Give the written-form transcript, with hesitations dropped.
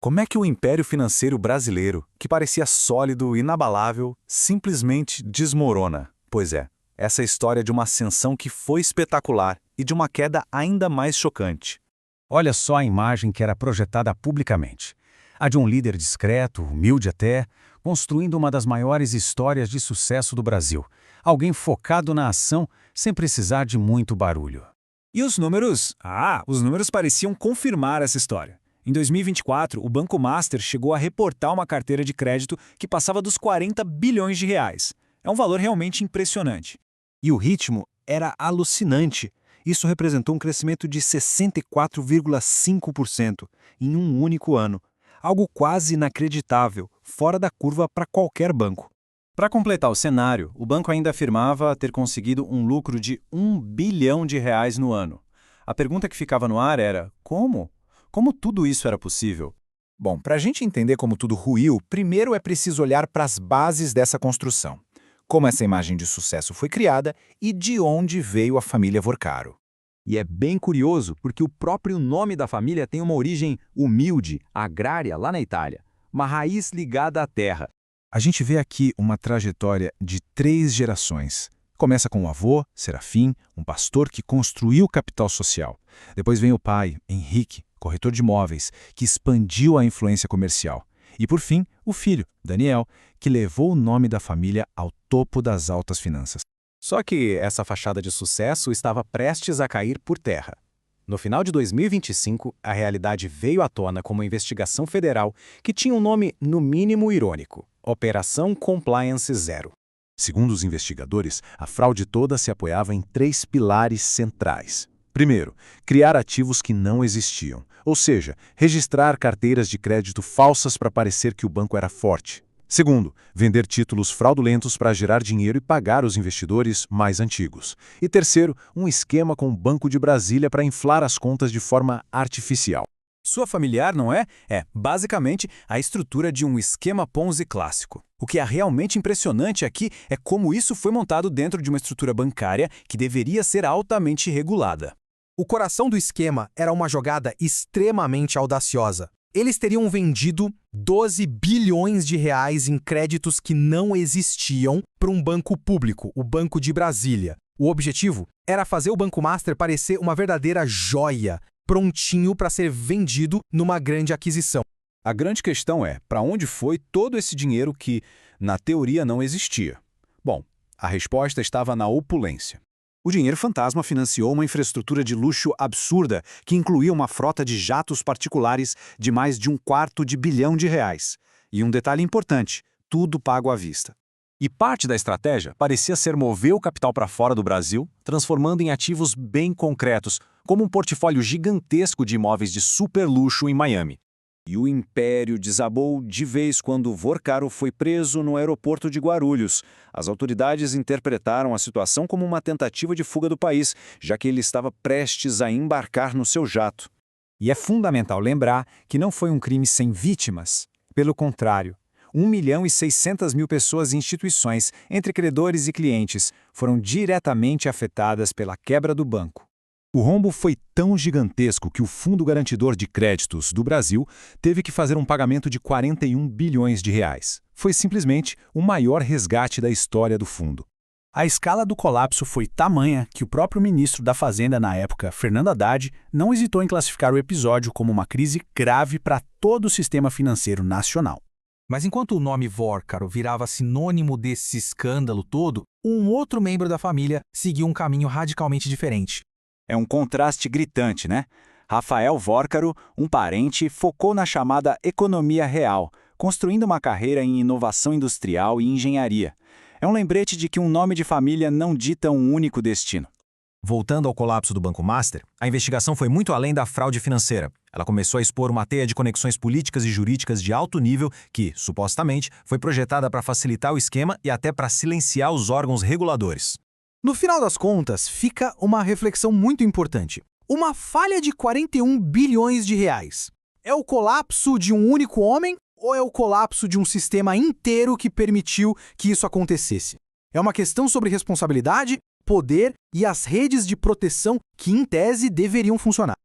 Como é que o império financeiro brasileiro, que parecia sólido e inabalável, simplesmente desmorona? Pois é, essa é a história de uma ascensão que foi espetacular e de uma queda ainda mais chocante. Olha só a imagem que era projetada publicamente. A de um líder discreto, humilde até, construindo uma das maiores histórias de sucesso do Brasil. Alguém focado na ação sem precisar de muito barulho. E os números? Os números pareciam confirmar essa história. Em 2024, o Banco Master chegou a reportar uma carteira de crédito que passava dos 40 bilhões de reais. É um valor realmente impressionante. E o ritmo era alucinante. Isso representou um crescimento de 64,5% em um único ano. Algo quase inacreditável, fora da curva para qualquer banco. Para completar o cenário, o banco ainda afirmava ter conseguido um lucro de 1 bilhão de reais no ano. A pergunta que ficava no ar era: como? Como tudo isso era possível? Bom, para a gente entender como tudo ruiu, primeiro é preciso olhar para as bases dessa construção. Como essa imagem de sucesso foi criada e de onde veio a família Vorcaro. E é bem curioso porque o próprio nome da família tem uma origem humilde, agrária, lá na Itália. Uma raiz ligada à terra. A gente vê aqui uma trajetória de 3 gerações. Começa com o avô, Serafim, um pastor que construiu o capital social. Depois vem o pai, Henrique, corretor de imóveis, que expandiu a influência comercial. E por fim, o filho, Daniel, que levou o nome da família ao topo das altas finanças. Só que essa fachada de sucesso estava prestes a cair por terra. No final de 2025, a realidade veio à tona com uma investigação federal que tinha um nome no mínimo irônico: Operação Compliance Zero. Segundo os investigadores, a fraude toda se apoiava em 3 pilares centrais. Primeiro, criar ativos que não existiam, ou seja, registrar carteiras de crédito falsas para parecer que o banco era forte. Segundo, vender títulos fraudulentos para gerar dinheiro e pagar os investidores mais antigos. E terceiro, um esquema com o Banco de Brasília para inflar as contas de forma artificial. Sua familiar, não é? É, basicamente, a estrutura de um esquema Ponzi clássico. O que é realmente impressionante aqui é como isso foi montado dentro de uma estrutura bancária que deveria ser altamente regulada. O coração do esquema era uma jogada extremamente audaciosa. Eles teriam vendido 12 bilhões de reais em créditos que não existiam para um banco público, o Banco de Brasília. O objetivo era fazer o Banco Master parecer uma verdadeira joia, prontinho para ser vendido numa grande aquisição. A grande questão é, para onde foi todo esse dinheiro que, na teoria, não existia? Bom, a resposta estava na opulência. O dinheiro fantasma financiou uma infraestrutura de luxo absurda que incluía uma frota de jatos particulares de mais de R$ 250 bilhão. E um detalhe importante, tudo pago à vista. E parte da estratégia parecia ser mover o capital para fora do Brasil, transformando em ativos bem concretos, como um portfólio gigantesco de imóveis de super luxo em Miami. E o império desabou de vez quando Vorcaro foi preso no aeroporto de Guarulhos. As autoridades interpretaram a situação como uma tentativa de fuga do país, já que ele estava prestes a embarcar no seu jato. E é fundamental lembrar que não foi um crime sem vítimas. Pelo contrário, 1.600.000 pessoas e instituições, entre credores e clientes, foram diretamente afetadas pela quebra do banco. O rombo foi tão gigantesco que o Fundo Garantidor de Créditos do Brasil teve que fazer um pagamento de 41 bilhões de reais. Foi simplesmente o maior resgate da história do fundo. A escala do colapso foi tamanha que o próprio ministro da Fazenda na época, Fernando Haddad, não hesitou em classificar o episódio como uma crise grave para todo o sistema financeiro nacional. Mas enquanto o nome Vorcaro virava sinônimo desse escândalo todo, um outro membro da família seguiu um caminho radicalmente diferente. É um contraste gritante, né? Rafael Vorcaro, um parente, focou na chamada economia real, construindo uma carreira em inovação industrial e engenharia. É um lembrete de que um nome de família não dita um único destino. Voltando ao colapso do Banco Master, a investigação foi muito além da fraude financeira. Ela começou a expor uma teia de conexões políticas e jurídicas de alto nível que, supostamente, foi projetada para facilitar o esquema e até para silenciar os órgãos reguladores. No final das contas, fica uma reflexão muito importante. Uma falha de 41 bilhões de reais. É o colapso de um único homem ou é o colapso de um sistema inteiro que permitiu que isso acontecesse? É uma questão sobre responsabilidade, poder e as redes de proteção que, em tese, deveriam funcionar.